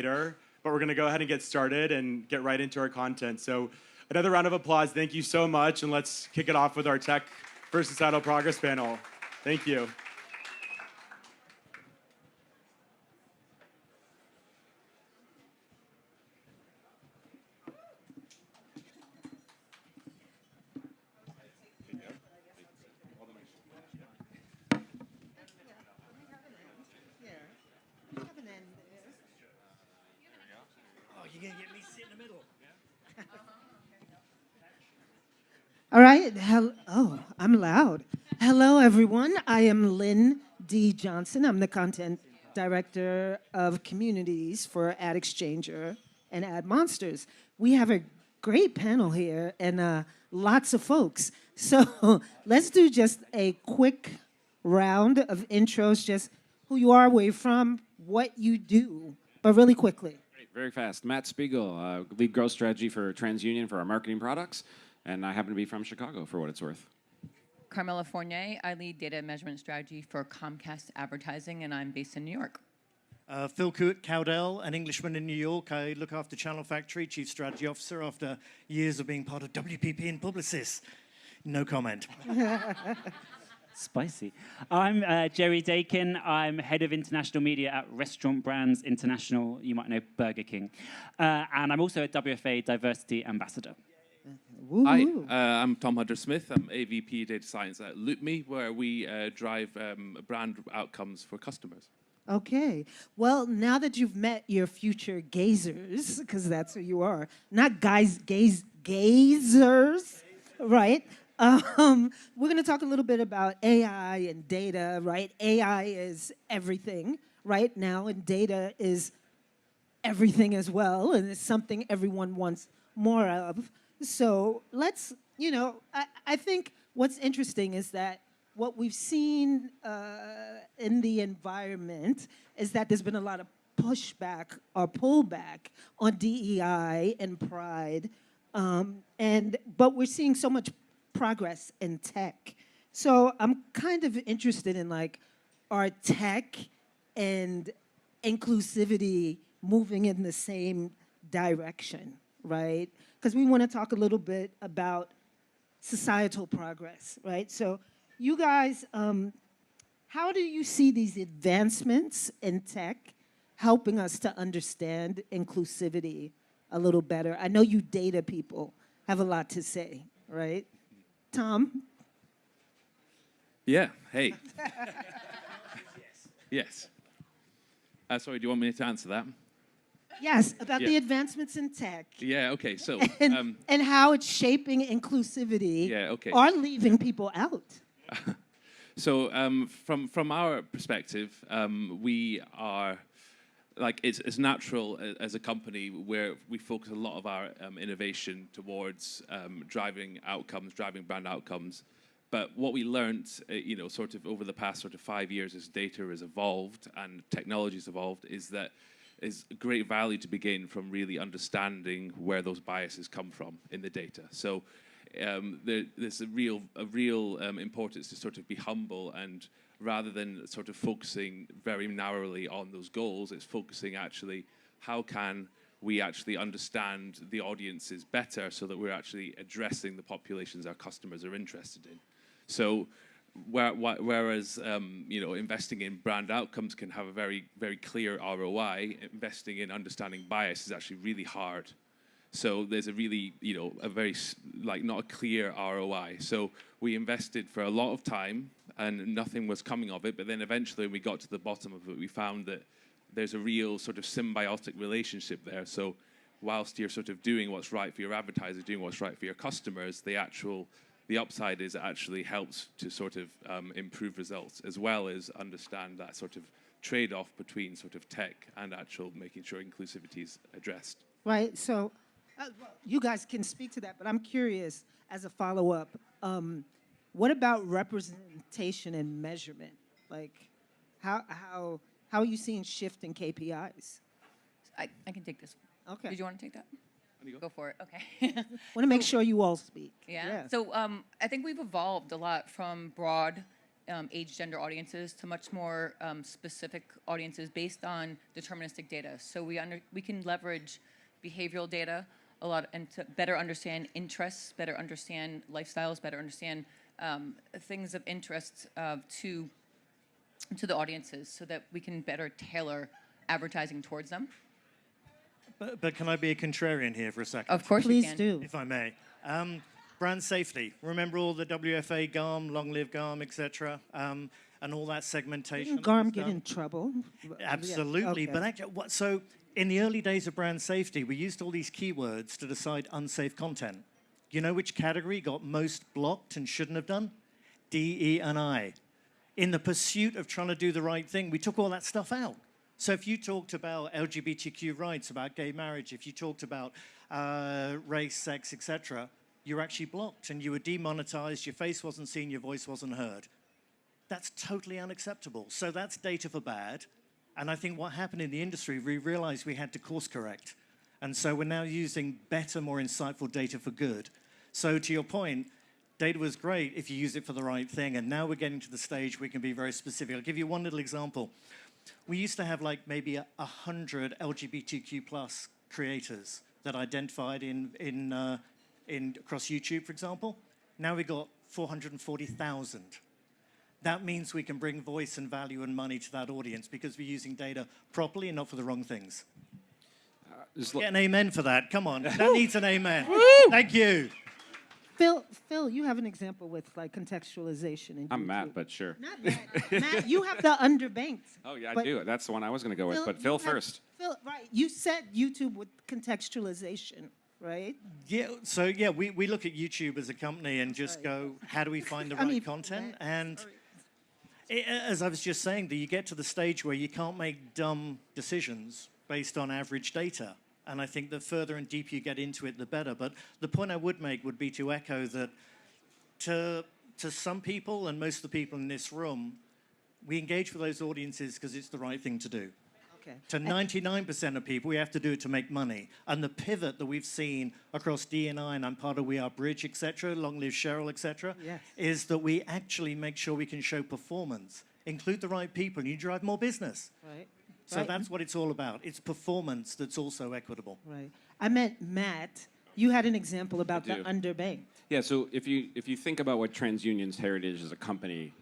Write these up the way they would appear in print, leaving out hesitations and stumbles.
later, but we're going to go ahead and get started and get right into our content. So another round of applause. Thank you so much, and let's kick it off with our Tech for Societal Progress panel. Thank you. You're going to get me sit in the middle. All right. Oh, I'm loud. Hello, everyone. I am Lynne D. Johnson. I'm the content director of communities for Ad Exchanger and Ad Monsters. We have a great panel here and lots of folks. So let's do just a quick round of intros, just who you are, where you're from, what you do, but really quickly. Very fast. Matt Spiegel, lead growth strategy for TransUnion for our marketing products, and I happen to be from Chicago for what it's worth. Carmelia Fournier, I lead data measurement strategy for Comcast Advertising, and I'm based in New York. Phil Cowdell, an Englishman in New York. I look after Channel Factory, Chief Strategy Officer, after years of being part of WPP and Publicis. No comment. Spicy. I'm Jerry Daykin. I'm head of international media at Restaurant Brands International. You might know Burger King. And I'm also a WFA diversity ambassador. Hi, I'm Tom Hunter-Smith. I'm AVP Data Science at LoopMe, where we drive brand outcomes for customers. Okay. Well, now that you've met your future gazers, because that's who you are, not gazers, right? We're going to talk a little bit about AI and data, right? AI is everything right now, and data is everything as well, and it's something everyone wants more of. So let's, I think what's interesting is that what we've seen in the environment is that there's been a lot of pushback or pullback on DEI and pride, but we're seeing so much progress in tech. So I'm kind of interested in are tech and inclusivity moving in the same direction, right? Because we want to talk a little bit about societal progress, right? So you guys, how do you see these advancements in tech helping us to understand inclusivity a little better? I know you data people have a lot to say, right? Tom? Yeah, hey. Yes. Sorry, do you want me to answer that? Yes, about the advancements in tech. Yeah, okay, so... and how it's shaping inclusivity or leaving people out. So from our perspective, we are... it's natural as a company where we focus a lot of our innovation towards driving brand outcomes. But what we learned, sort of over the past 5 years as data has evolved and technology has evolved, is that is great value to be gained from really understanding where those biases come from in the data. So there's a real importance to sort of be humble, and rather than sort of focusing very narrowly on those goals, it's focusing actually how can we actually understand the audiences better so that we're actually addressing the populations our customers are interested in. So whereas investing in brand outcomes can have a very, very clear ROI, investing in understanding bias is actually really hard. So there's a really, a very, not a clear ROI. So we invested for a lot of time and nothing was coming of it. But then eventually we got to the bottom of it. We found that there's a real sort of symbiotic relationship there. So whilst you're sort of doing what's right for your advertisers, doing what's right for your customers, the upside is it actually helps to sort of improve results, as well as understand that sort of trade-off between sort of tech and actual making sure inclusivity is addressed. Right, so you guys can speak to that, but I'm curious, as a follow-up, what about representation and measurement? How are you seeing shift in KPIs? I can take this. Okay. Did you want to take that? Go for it. Okay. Want to make sure you all speak. Yeah. So I think we've evolved a lot from broad age gender audiences to much more specific audiences based on deterministic data. So we can leverage behavioral data a lot and to better understand interests, better understand lifestyles, better understand things of interest to the audiences so that we can better tailor advertising towards them. But can I be a contrarian here for a second? Of course Please you can. do. If I may. Brand safety. Remember all the WFA, GARM, long live GARM, etc., and all that segmentation. Didn't GARM that was get done? in trouble? Absolutely. Okay. But actually, so in the early days of brand safety, we used all these keywords to decide unsafe content. You know which category got most blocked and shouldn't have done? D, E, and I. In the pursuit of trying to do the right thing, we took all that stuff out. So if you talked about LGBTQ rights, about gay marriage, if you talked about race, sex, etc., you were actually blocked and you were demonetized, your face wasn't seen, your voice wasn't heard. That's totally unacceptable. So that's data for bad. And I think what happened in the industry, we realized we had to course correct. And so we're now using better, more insightful data for good. So to your point, data was great if you use it for the right thing. And now we're getting to the stage we can be very specific. I'll give you one little example. We used to have like maybe 100 LGBTQ plus creators that identified in across YouTube, for example. Now we've got 440,000. That means we can bring voice and value and money to that audience because we're using data properly and not for the wrong things. Get an amen for that. Come on. That needs an amen. Thank you. Phil, you have an example with like contextualization. In I'm YouTube. Matt, but sure. Not Matt. Matt, you have the underbanked. Oh, yeah, I But do. That's the one I was going to go with, but you Phil have- first. Phil, right. You said YouTube with contextualization, right? Yeah, so yeah, we look at YouTube as a company and just go, how do we find the I right mean, content? Matt, And sorry. as I was just saying, that you get to the stage where you can't make dumb decisions based on average data. And I think the further and deeper you get into it, the better. But the point I would make would be to echo that to some people, and most of the people in this room, we engage with those audiences because it's the right thing to do. Okay. To 99% of people, we have to do it to make money. And the pivot that we've seen across D&I, and I'm part of We Are Bridge, etc., Long Live Cheryl, etc., Yes. is that we actually make sure we can show performance, include the right people, and you drive more business. Right. So Right. that's what it's all about. It's performance that's also equitable. Right. I meant Matt. You had an example about the do. underbanked. Yeah, so if you think about what TransUnion's heritage as a company,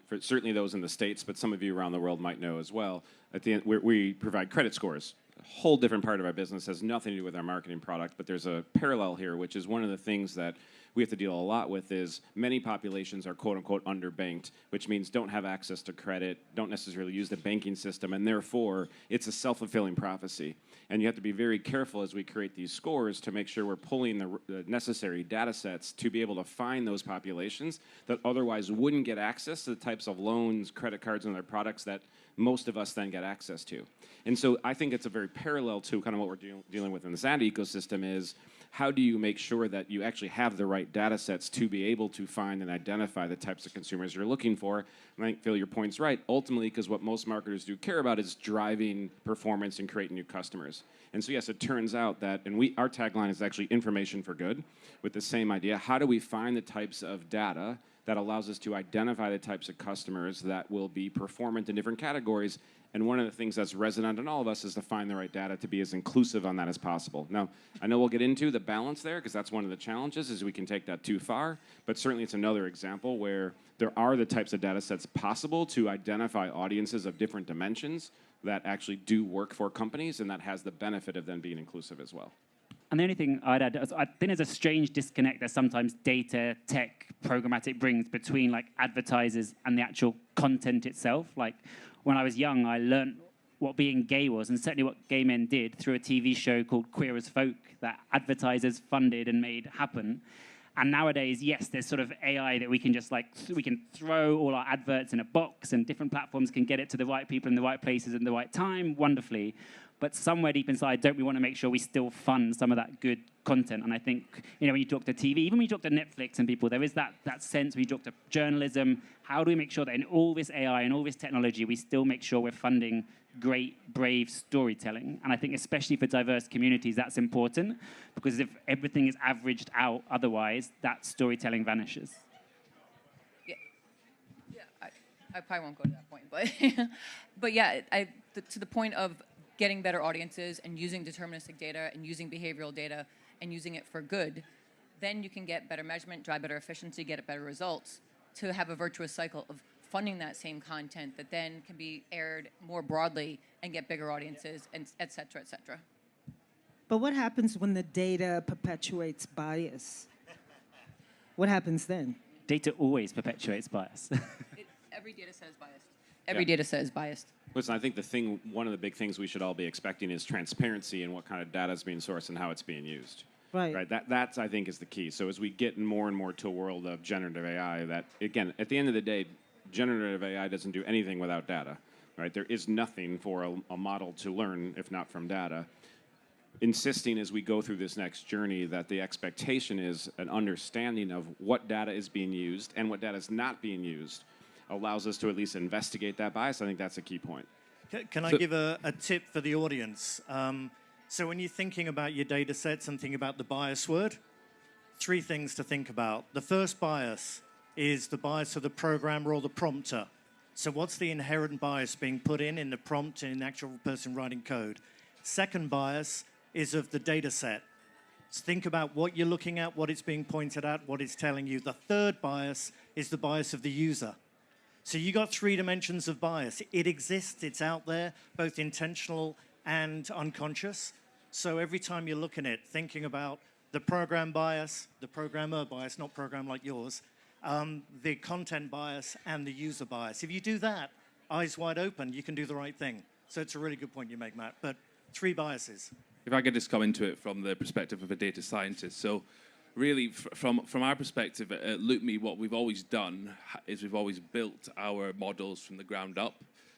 for certainly those in the States, but some of you around the world might know as well, at the end, we provide credit scores. A whole different part of our business, has nothing to do with our marketing product, but there's a parallel here, which is one of the things that we have to deal a lot with is many populations are quote-unquote underbanked, which means don't have access to credit, don't necessarily use the banking system, and therefore it's a self-fulfilling prophecy. And you have to be very careful as we create these scores to make sure we're pulling the necessary data sets to be able to find those populations that otherwise wouldn't get access to the types of loans, credit cards, and other products that most of us then get access to. And so I think it's a very parallel to kind of what we're dealing with in this ad ecosystem is how do you make sure that you actually have the right data sets to be able to find and identify the types of consumers you're looking for? And I think, Phil, your point's right. Ultimately, because what most marketers do care about is driving performance and creating new customers. And so, yes, it turns out that, and our tagline is actually information for good, with the same idea. How do we find the types of data that allows us to identify the types of customers that will be performant in different categories? And one of the things that's resonant in all of us is to find the right data to be as inclusive on that as possible. Now, I know we'll get into the balance there because that's one of the challenges is we can take that too far, but certainly it's another example where there are the types of data sets possible to identify audiences of different dimensions that actually do work for companies, and that has the benefit of then being inclusive as well. And the only thing I'd add is I think there's a strange disconnect that sometimes data, tech, programmatic brings between like advertisers and the actual content itself. Like when I was young, I learned what being gay was, and certainly what gay men did through a TV show called Queer as Folk that advertisers funded and made happen. And nowadays, yes, there's sort of AI that we can just we can throw all our adverts in a box and different platforms can get it to the right people in the right places at the right time, wonderfully. But somewhere deep inside, don't we want to make sure we still fund some of that good content? And I think, when you talk to TV, even when you talk to Netflix and people, there is that sense when you talk to journalism, how do we make sure that in all this AI and all this technology, we still make sure we're funding great, brave storytelling? And I think especially for diverse communities, that's important, because if everything is averaged out otherwise, that storytelling vanishes. I probably won't go to that point, but but yeah, to the point of getting better audiences and using deterministic data and using behavioral data and using it for good, then you can get better measurement, drive better efficiency, get better results, to have a virtuous cycle of funding that same content that then can be aired more broadly and get bigger audiences, and et cetera, et cetera. But what happens when the data perpetuates bias? What happens then? Data always perpetuates bias. Every data set is biased. Every data set is biased. Listen, I think one of the big things we should all be expecting is transparency in what kind of data is being sourced and how it's being used. Right. That's, I think, is the key. So as we get more and more to a world of generative AI, that, again, at the end of the day, generative AI doesn't do anything without data, right? There is nothing for a model to learn if not from data. Insisting as we go through this next journey that the expectation is an understanding of what data is being used and what data is not being used allows us to at least investigate that bias. I think that's a key point. Can I give a tip for the audience? So when you're thinking about your data sets and thinking about the bias word, 3 things to think about. The first bias is the bias of the programmer or the prompter. So what's the inherent bias being put in the prompt in the actual person writing code? Second bias is of the data set. So think about what you're looking at, what it's being pointed at, what it's telling you. The third bias is the bias of the user. So you got 3 dimensions of bias. It exists, it's out there, both intentional and unconscious. So every time you're looking at it, thinking about the program bias, the programmer bias, not program like yours, the content bias and the user bias. If you do that, eyes wide open, you can do the right thing. So it's a really good point you make, Matt. But 3 biases. If I could just come into it from the perspective of a data scientist. So really, from our perspective at LoopMe, what we've always done is we've always built our models from the ground up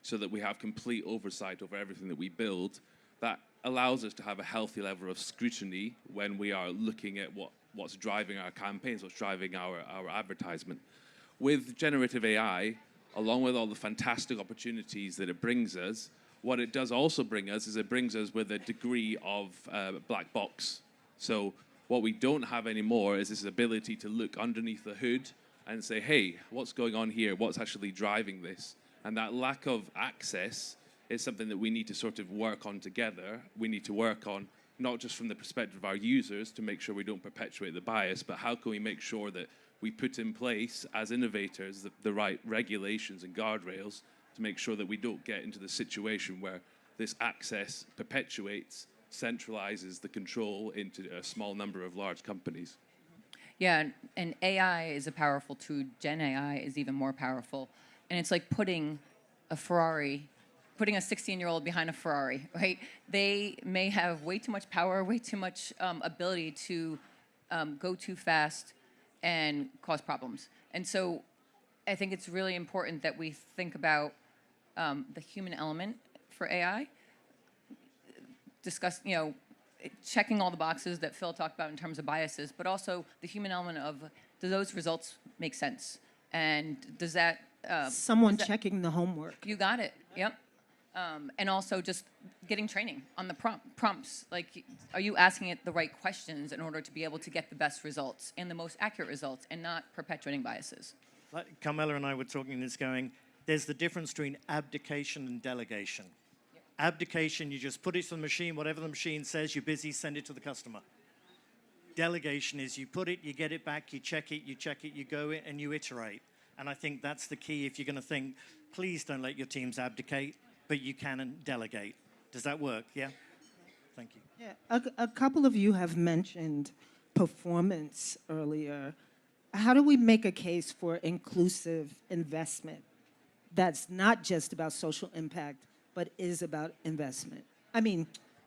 so that we have complete oversight over everything that we build. That allows us to have a healthy level of scrutiny when we are looking at what's driving our campaigns, what's driving our advertisement. With generative AI, along with all the fantastic opportunities that it brings us, what it does also bring us is it brings us with a degree of black box. So what we don't have anymore is this ability to look underneath the hood and say, hey, what's going on here? What's actually driving this? And that lack of access is something that we need to sort of work on together. We need to work on not just from the perspective of our users to make sure we don't perpetuate the bias, but how can we make sure that we put in place as innovators the right regulations and guardrails to make sure that we don't get into the situation where this access perpetuates, centralizes the control into a small number of large companies. Yeah, and AI is a powerful tool. Gen AI is even more powerful. And it's like putting a 16-year-old behind a Ferrari, right? They may have way too much power, way too much ability to go too fast and cause problems. And so I think it's really important that we think about the human element for AI, checking all the boxes that Phil talked about in terms of biases, but also the human element of, do those results make sense? And does that... Someone checking the homework. You got it, yep. And also just getting training on the prompts. Like, are you asking it the right questions in order to be able to get the best results and the most accurate results and not perpetuating biases? Like Carmelia and I were talking this going, there's the difference between abdication and delegation. Yep. Abdication, you just put it to the machine, whatever the machine says, you're busy, send it to the customer. Delegation is you put it, you get it back, you check it, you go in, and you iterate. And I think that's the key if you're going to think, please don't let your teams abdicate, but you can delegate. Does that work? Yeah? Thank you. Yeah, a couple of you have mentioned performance earlier. How do we make a case for inclusive investment that's not just about social impact, but is about investment? I mean,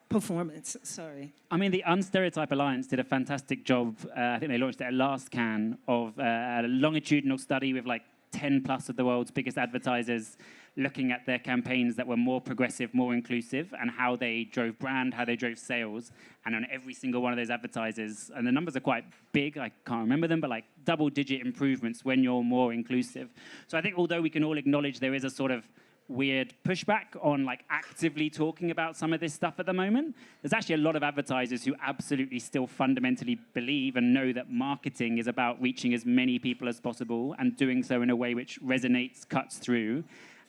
performance, sorry. I mean, the Unstereotype Alliance did a fantastic job. I think they launched it at last Cannes, of a longitudinal study with like 10 plus of the world's biggest advertisers looking at their campaigns that were more progressive, more inclusive, and how they drove brand, how they drove sales. And on every single one of those advertisers, and the numbers are quite big, I can't remember them, but like double-digit improvements when you're more inclusive. So I think although we can all acknowledge there is a sort of weird pushback on like actively talking about some of this stuff at the moment. There's actually a lot of advertisers who absolutely still fundamentally believe and know that marketing is about reaching as many people as possible and doing so in a way which resonates, cuts through.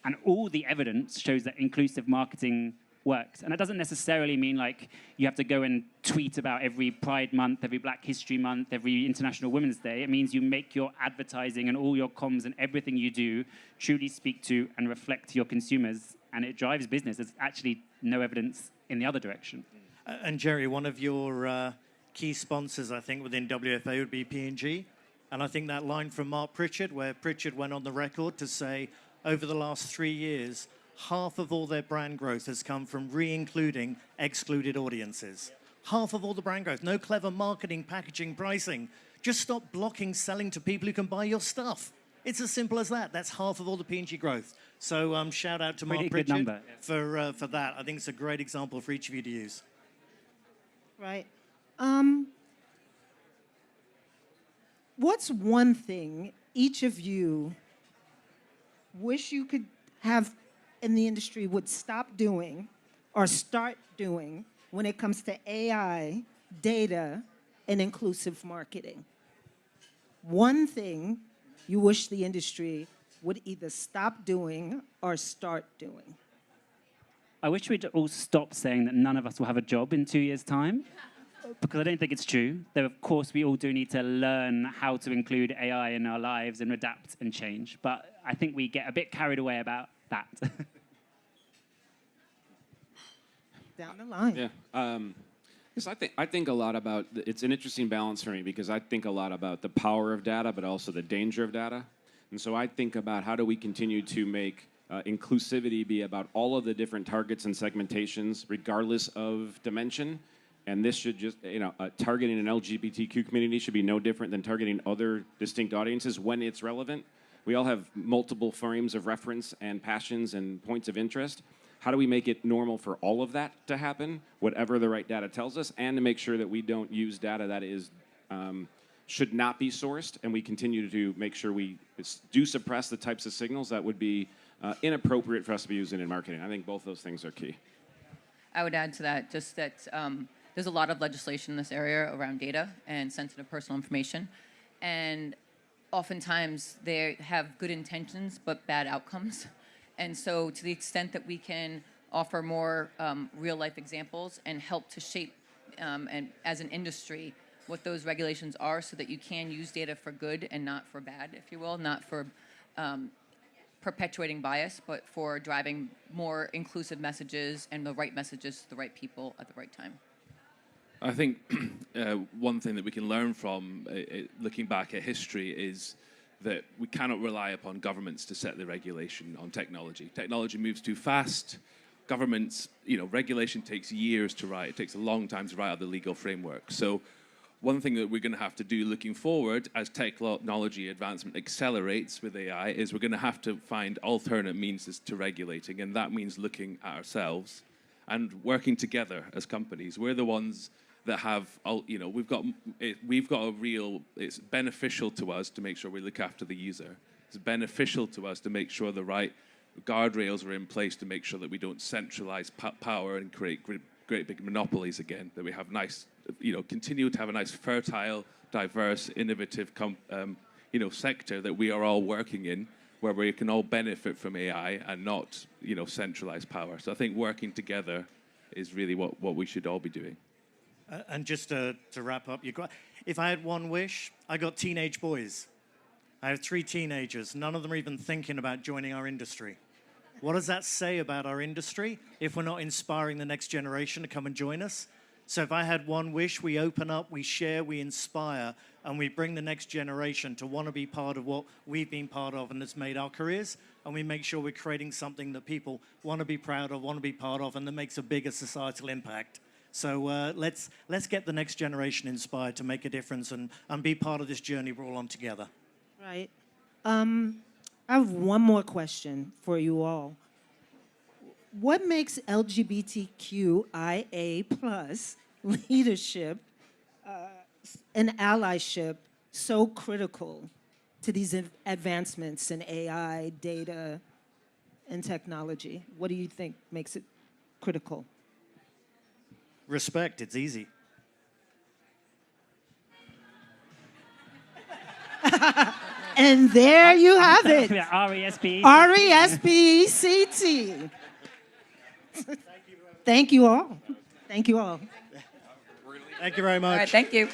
And all the evidence shows that inclusive marketing works. And that doesn't necessarily mean like you have to go and tweet about every Pride Month, every Black History Month, every International Women's Day. It means you make your advertising and all your comms and everything you do truly speak to and reflect your consumers, and it drives business. There's actually no evidence in the other direction. And Jerry, one of your key sponsors, I think, within WFA would be P&G. And I think that line from Mark Pritchard, where Pritchard went on the record to say, over the last 3 years, half of all their brand growth has come from re-including excluded audiences. Half of all the brand growth. No clever marketing, packaging, pricing. Just stop blocking selling to people who can buy your stuff. It's as simple as that. That's half of all the P&G growth. So shout out to Mark Pretty good Pritchard number. For that. I think it's a great example for each of you to use. Right. What's one thing each of you wish you could have in the industry would stop doing or start doing when it comes to AI, data, and inclusive marketing? One thing you wish the industry would either stop doing or start doing. I wish we'd all stop saying that none of us will have a job in 2 years' time, because I don't think it's true. Though, of course, we all do need to learn how to include AI in our lives and adapt and change. But I think we get a bit carried away about that. Down the line. Yeah. Because I think a lot about, it's an interesting balance for me because I think a lot about the power of data, but also the danger of data. And so I think about how do we continue to make inclusivity be about all of the different targets and segmentations, regardless of dimension. And this should just, targeting an LGBTQ community should be no different than targeting other distinct audiences when it's relevant. We all have multiple frames of reference and passions and points of interest. How do we make it normal for all of that to happen, whatever the right data tells us, and to make sure that we don't use data that is should not be sourced, and we continue to make sure we do suppress the types of signals that would be inappropriate for us to be using in marketing. I think both those things are key. I would add to that just that there's a lot of legislation in this area around data and sensitive personal information. And oftentimes they have good intentions but bad outcomes. And so to the extent that we can offer more real-life examples and help to shape, and as an industry, what those regulations are so that you can use data for good and not for bad, if you will, not for perpetuating bias, but for driving more inclusive messages and the right messages to the right people at the right time. I think one thing that we can learn from looking back at history is that we cannot rely upon governments to set the regulation on technology. Technology moves too fast. Governments, regulation takes years to write. It takes a long time to write out the legal framework. So one thing that we're going to have to do looking forward as technology advancement accelerates with AI is we're going to have to find alternate means to regulating, and that means looking at ourselves and working together as companies. We're the ones that have, we've got a real, it's beneficial to us to make sure we look after the user. It's beneficial to us to make sure the right guardrails are in place to make sure that we don't centralize power and create great big monopolies again, that we have nice, continue to have a nice fertile, diverse, innovative, sector that we are all working in, where we can all benefit from AI and not, centralized power. So I think working together is really what we should all be doing. And just to wrap up, if I had one wish, I got teenage boys. I have 3 teenagers. None of them are even thinking about joining our industry. What does that say about our industry if we're not inspiring the next generation to come and join us? So if I had one wish, we open up, we share, we inspire, and we bring the next generation to want to be part of what we've been part of and that's made our careers, and we make sure we're creating something that people want to be proud of, want to be part of, and that makes a bigger societal impact. So let's get the next generation inspired to make a difference and be part of this journey we're all on together. Right. I have one more question for you all. What makes LGBTQIA+ leadership and allyship so critical to these advancements in AI, data, in technology? What do you think makes it critical? Respect, it's easy. And there you have it. RESP. RESPECT. Thank you all. Thank you all. Thank you very much. All right, thank you.